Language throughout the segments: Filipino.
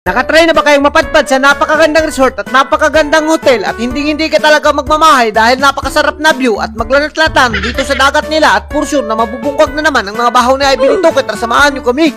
Nakatry na ba kayong mapadpad sa napakagandang resort at napakagandang hotel at hindi ka talaga magmamahay dahil napakasarap na view at maglanat-latan dito sa dagat nila at for sure na mabubungkag na naman ang mga bahaw ni Ivy nito kaya samahan nyo kami.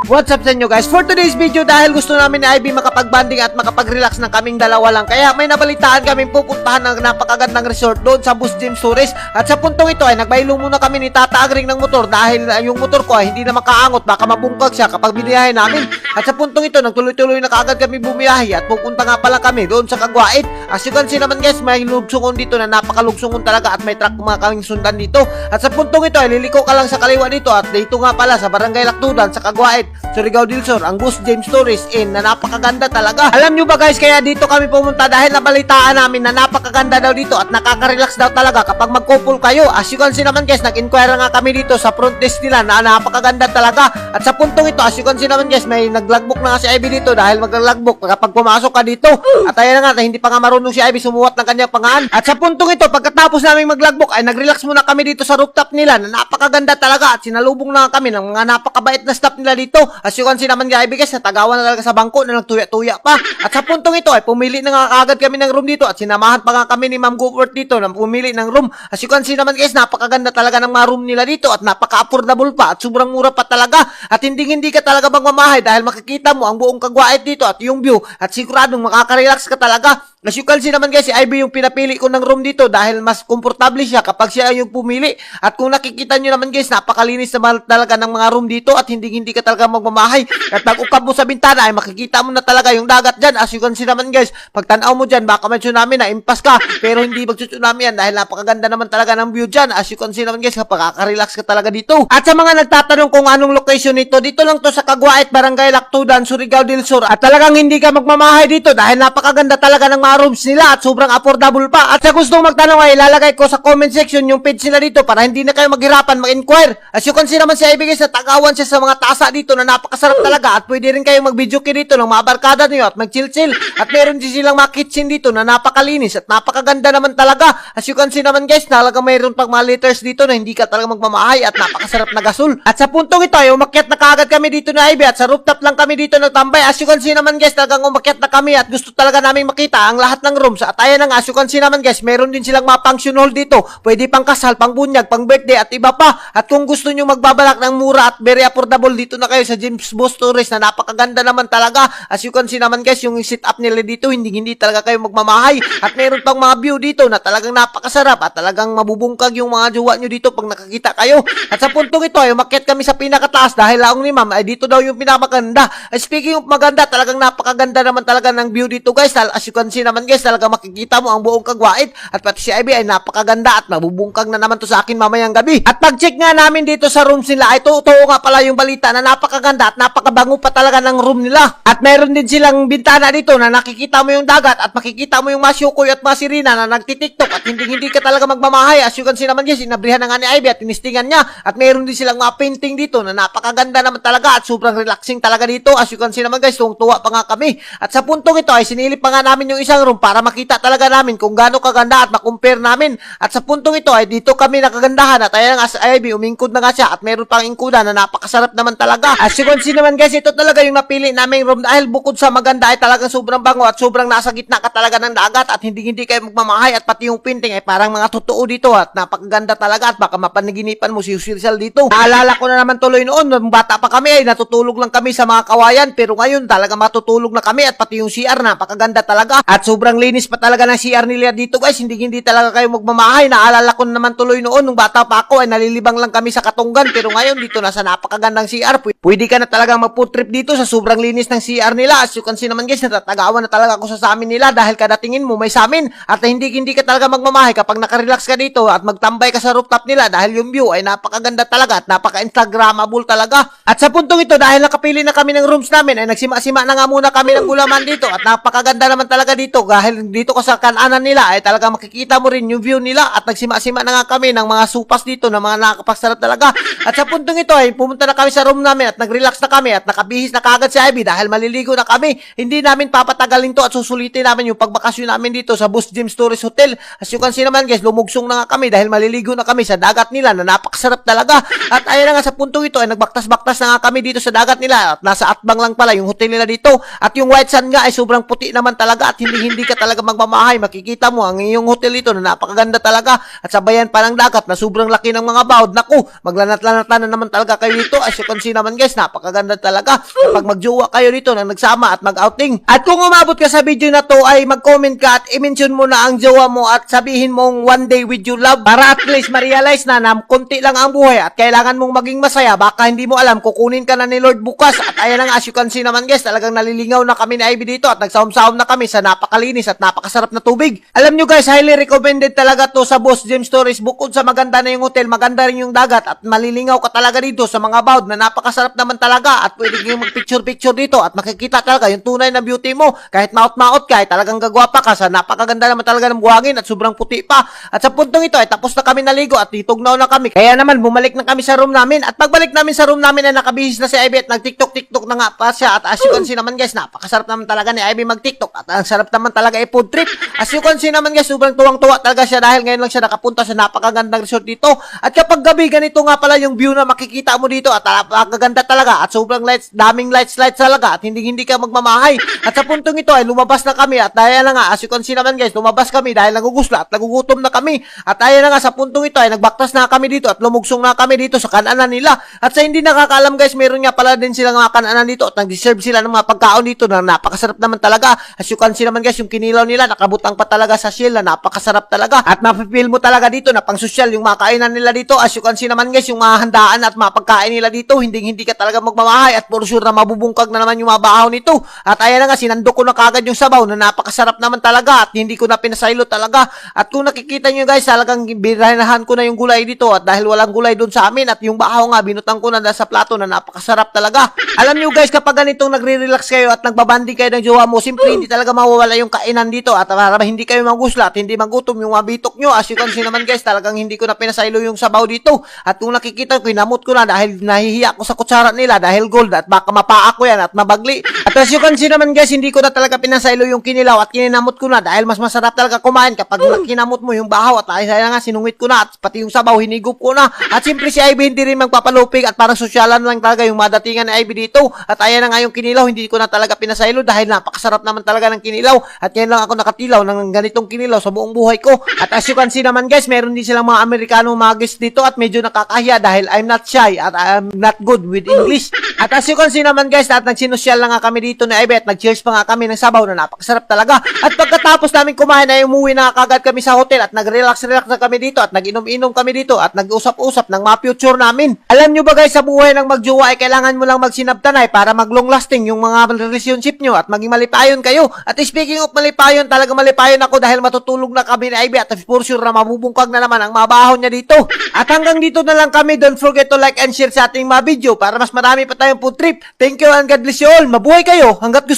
What's up sa inyo guys? For today's video dahil gusto namin ni Ivy makapag-banding at makapag-relax ng kaming dalawa lang kaya may nabalitaan kaming pupuntahan ng napakagandang resort doon sa Bus James Tourist at sa puntong ito ay nagbaylo muna kami ni Tata Agring ng motor dahil yung motor ko ay hindi na makaangot baka mabungkag siya kapag biniyahe namin at sa puntong ito nagtuloy-tuloy na kaagad kami bumiyahe at pupunta nga pala kami doon sa Kagwait. As you can see naman guys may lugsungon dito na napakalugsungon talaga at may truck mga kaming sundan dito at sa puntong ito ay liliko ka lang sa kaliwa dito at dito nga pala sa Barangay Laktudan sa Kagwait Surigao del Sur, ang Bus James Tourist Inn na napakaganda talaga. Alam nyo ba guys, kaya dito kami pumunta dahil nabalitaan namin na napakaganda daw dito at nakaka-relax daw talaga kapag mag-couple kayo. As you can see naman guys, nag-inquire nga kami dito sa front desk nila na napakaganda talaga. At sa puntong ito, as you can see naman guys, may nag-logbook na nga si Ivy dito dahil mag-logbook kapag pumasok ka dito. At ayan na nga, hindi pa nga marunong si Ivy sumuwat ng kanyang pangaan. At sa puntong ito, pagkatapos namin mag-logbook ay nag-relax muna kami dito sa rooftop nila na napakaganda talaga at sinalubong na kami ng mga napakabait na staff nila dito. As you can see naman guys, natagawan na talaga sa bangko na nagtuya-tuya pa. At sa puntong ito ay pumili na nga kaagad kami ng room dito at sinamahan pa nga kami ni Ma'am Goopert dito na pumili ng room. As you can see naman guys, napakaganda talaga ng mga room nila dito at napaka-affordable pa at sobrang mura pa talaga at hindi ka talaga magmamahay dahil makikita mo ang buong Kagwait dito at yung view at siguradong makaka-relax ka talaga. As you can see naman guys, si Ivy yung pinapili ko ng room dito dahil mas komportable siya kapag siya yung pumili. At kung nakikita nyo naman guys, napakalinis naman talaga ng mga room dito at hindi ka talaga magmamahay. At pag ukap mo sa bintana ay makikita mo na talaga yung dagat dyan. As you can see naman guys, pag tanaw mo dyan, baka may tsunami na impas ka. Pero hindi mag-tsunami yan dahil napakaganda naman talaga ng view dyan. As you can see naman guys, makaka-relax ka talaga dito. At sa mga nagtatanong kung anong location nito, dito lang to sa Kagwait, Barangay Laktudan, Surigao del Sur. At talagang hindi ka magmamahay dito dahil napakaganda talaga ng mga rooms nila at sobrang affordable pa. At sa gustong magtanong ay ilalagay ko sa comment section yung page nila dito para hindi na kayo maghirapan mag-inquire. As you can see naman si Ivy guys, natagawan siya sa mga tasa dito na napakasarap talaga at pwede rin kayo mag-video dito ng mga barkada niyo at mag-chill-chill. At meron din silang mga kitchen dito na napakalinis at napakaganda naman talaga. As you can see naman guys, talaga mayroon pang mga liters dito na hindi ka talaga magmamahay at napakasarap na gasol. At sa puntong ito ay umakyat na kaagad kami dito na Ivy at sa rooftop lang kami dito nagtambay. As you can see naman guys, talagang umakyat na kami at gusto talaga namin makita ang lahat ng rooms. At ayan na nga, as you can see naman guys, meron din silang mga function hall dito. Pwede pang kasal, pang bunyag, pang birthday at iba pa. At kung gusto nyo magbabalak ng mura at very affordable, dito na kayo sa James Bus Tourist na napakaganda naman talaga. As you can see naman guys, yung sit up nila dito, hindi talaga kayo magmamahay. At meron pang mga view dito na talagang napakasarap at talagang mabubungkag yung mga jowa nyo dito pag nakakita kayo. At sa puntong ito ay umakyat kami sa pinakataas dahil laong ni ma'am ay dito daw yung pinakamaganda. Speaking of maganda, talagang napakaganda naman talaga ng view dito guys. As you can see naman guys, talagang makikita mo ang buong Kagwait at pati si Ivy ay napakaganda at mabubungkag na naman to sa akin mamayang gabi. At pag-check nga namin dito sa rooms nila ay totoo nga pala yung balita na napakaganda at napakabango pa talaga ng room nila. At mayroon din silang bintana dito na nakikita mo yung dagat at makikita mo yung mga syukoy at mga sirina na nagtitiktok at hindi ka talaga magmamahay. As you can see naman guys, sinabrihan na nga ni Ivy at tinistingan niya at mayroon din silang mga painting dito na napakaganda naman talaga at sobrang relaxing talaga dito. As you can see naman guys, tuwa pa nga kami. At sa puntong ito ay sinilip pa nga namin yung isang room para makita talaga namin kung gaano kaganda at makumpare namin. At sa puntong ito ay dito kami nakagandahan at ayan nga si Ivy, umingkod na nga siya at meron pang ingkuda na napakasarap naman talaga. As you can see naman guys, ito talaga yung napili naming room dahil bukod sa maganda ay talagang sobrang bango at sobrang nasa gitna ka talaga ng dagat at hindi kayo magmamahay at pati yung painting ay parang mga totoo dito at napakaganda talaga at baka mapanaginipan mo si Rizal dito. Naalala ko na naman tuloy noon, nung bata pa kami ay natutulog lang kami sa mga kawayan pero ngayon talaga matutulog na kami at pati yung CR napakaganda talaga at sobrang linis pa talaga ng CR nila dito guys, hindi talaga kayo magmamahay. Naalala ko naman tuloy noon nung bata pa ako ay nalilibang lang kami sa Katunggan pero ngayon dito nasa napakagandang CR. Pwede ka na talagang mag-food trip dito sa sobrang linis ng CR nila. As you can see naman guys, natatagawan na talaga ako sa amin nila dahil kada tingin mo may samin at hindi ka talaga magmamahay kapag nakarelax ka dito at magtambay ka sa rooftop nila dahil yung view ay napakaganda talaga at napaka-instagramable talaga. At sa puntong ito dahil nakapili na kami ng rooms namin ay nagsima-sima na nga muna kami ng gulaman dito at napakaganda naman talaga dito dito dahil dito ka sa kananan nila ay talaga makikita mo rin yung view nila at nagsima-sima na nga kami ng mga supas dito na mga nakakapagsarap talaga. At sa puntong ito ay pumunta na kami sa room namin at nag-relax na kami at nakabihis na kagad si Ivy dahil maliligo na kami. Hindi namin papatagalin to at susulitin namin yung pagbakasyon namin dito sa Boss James Tourist Hotel. As you can see naman guys, lumugsong na nga kami dahil maliligo na kami sa dagat nila na napakasarap talaga. At ayun na nga sa puntong ito ay nagbaktas-baktas na nga kami dito sa dagat nila at nasa atbang lang pala yung hotel nila dito. At yung white sand nga ay sobrang puti naman talaga at hindi ka talaga magmamahay. Makikita mo ang iyong hotel dito na napakaganda talaga at sabayan pa ng dagat na sobrang laki ng mga bahod. Naku, maglanat-lanatan na naman talaga kayo dito. As you can see naman guys, napakaganda talaga kapag magjowa kayo dito na nagsama at mag-outing. At kung umabot ka sa video na to ay mag-comment ka at i-mention mo na ang jowa mo at sabihin mong one day with you love para at least ma-realize na konti lang ang buhay at kailangan mong maging masaya. Baka hindi mo alam, kukunin ka na ni Lord bukas. At ayan na nga, as you can see naman guys, talagang nalilingaw na kami ni Ivy dito at nagsahom-sahom na kami sa napakalinis at napakasarap na tubig. Alam nyo guys, highly recommended talaga to sa Boss James Tourist. Bukod sa maganda na yung hotel, maganda rin yung dagat at malilingaw ka talaga dito sa mga bawd na napakasarap naman talaga at pwede kayong mag-picture-picture dito at makikita talaga yung tunay na beauty mo. Kahit maot-maot ka, ay talagang gagwapa ka sa napakaganda naman talaga ng buhangin at sobrang puti pa. At sa puntong ito ay tapos na kami naligo at titugnaw na kami. Kaya naman bumalik na kami sa room namin at pagbalik namin sa room namin ay nakabihis na si Ivy at nag-tiktok-tiktok na nga pa siya. At as you can see naman guys, napakasarap naman talaga ni Ivy mag-tiktok at ang sarap naman talaga i-food trip. As you can see naman guys, sobrang tuwang-tuwa talaga siya dahil ngayon lang siya nakapunta sa napakagandang resort dito. At kapag gabi, ganito nga pala yung view na makikita mo dito at napakaganda talaga at sobrang lights, daming lights talaga at hindi ka magmamahay. At sa puntong ito ay lumabas na kami at dahil na nga, as you can see naman guys, lumabas kami dahil nagugusla at nagugutom na kami. At ayun na nga, sa puntong ito ay nagbaktas na kami dito at lumugsong na kami dito sa kananan nila. At sa hindi nakakaalam guys, meron nga pala din silang mga kananan dito at nag-deserve sila ng mga pagkaon dito na napakasarap naman talaga. As you can see naman guys, yung kinilaw nila nakabutang pa talaga sa shell na napakasarap talaga at mapipil mo talaga dito na pang sosyal yung mga kainan nila dito. As you can see naman guys, yung mga handaan at mga pagkain nila dito, hindi ka talaga magmamahay at for sure na mabubungkag na naman yung mga bahaw nito. At ayan na nga, sinandok ko na kagad yung sabaw na napakasarap naman talaga at hindi ko na pinasaylo talaga. At kung nakikita nyo guys, talagang binahanahan ko na yung gulay dito at dahil walang gulay doon sa amin at yung bahaw nga, binutang ko na sa plato na napakasarap talaga. Alam nyo guys, kapag ganitong nagre-relax kayo at nagbabanding kayo ng jowa mo, simply hindi talaga mawawala yung kainan dito at para hindi kayo magusla at hindi magutom yung mabitok nyo. As you can see naman guys, talagang hindi ko na pinasaylo yung sabaw dito. At kung nakikita ko, kinamot ko na dahil nahihiya ko sa kutsara nila dahil gold at baka mapaa ko yan at mabagli. At as you can see naman guys, hindi ko na talaga pinasaylo yung kinilaw at kininamot ko na dahil mas masarap talaga kumain kapag kinamot mo yung bahaw at ay nga sinungit ko na at pati yung sabaw hinigup ko na. At siyempre si Ivy hindi rin magpapalupig at parang sosyalan lang talaga yung madatingan ni Ivy dito. At ayan na nga yung kinilaw, hindi ko na talaga pinasaylo dahil napakasarap naman talaga ng kinilaw. At ngayon lang ako nakatilaw ng ganitong kinilaw sa buong buhay ko. At as you can see naman guys, meron din silang mga Amerikano mga guest dito at medyo nakakahiya dahil I'm not shy at I'm not good with English. At as you can see naman guys, at nagsinusyal na nga kami dito na Ivy at nag-cheers pa nga kami ng sabaw na napakasarap talaga. At pagkatapos namin kumain ay umuwi na kagad kami sa hotel at nag-relax na kami dito at nag-inom-inom kami dito at nag-usap-usap ng mga future namin. Alam nyo ba guys, sa buhay ng magjowa ay kailangan mo lang magsinabtanay para mag-long lasting yung mga relationship nyo at maging malipayon kayo. At speaking of malipayon, talaga malipayon ako dahil matutulog na kami ni Ivy at for sure na mabubungkag na naman ang mabahon niya dito. At hanggang dito na lang kami. Don't forget to like and share sa ating mga video para mas marami pa tayong food trip. Thank you and God bless you all. Mabuhay kayo hanggat gusto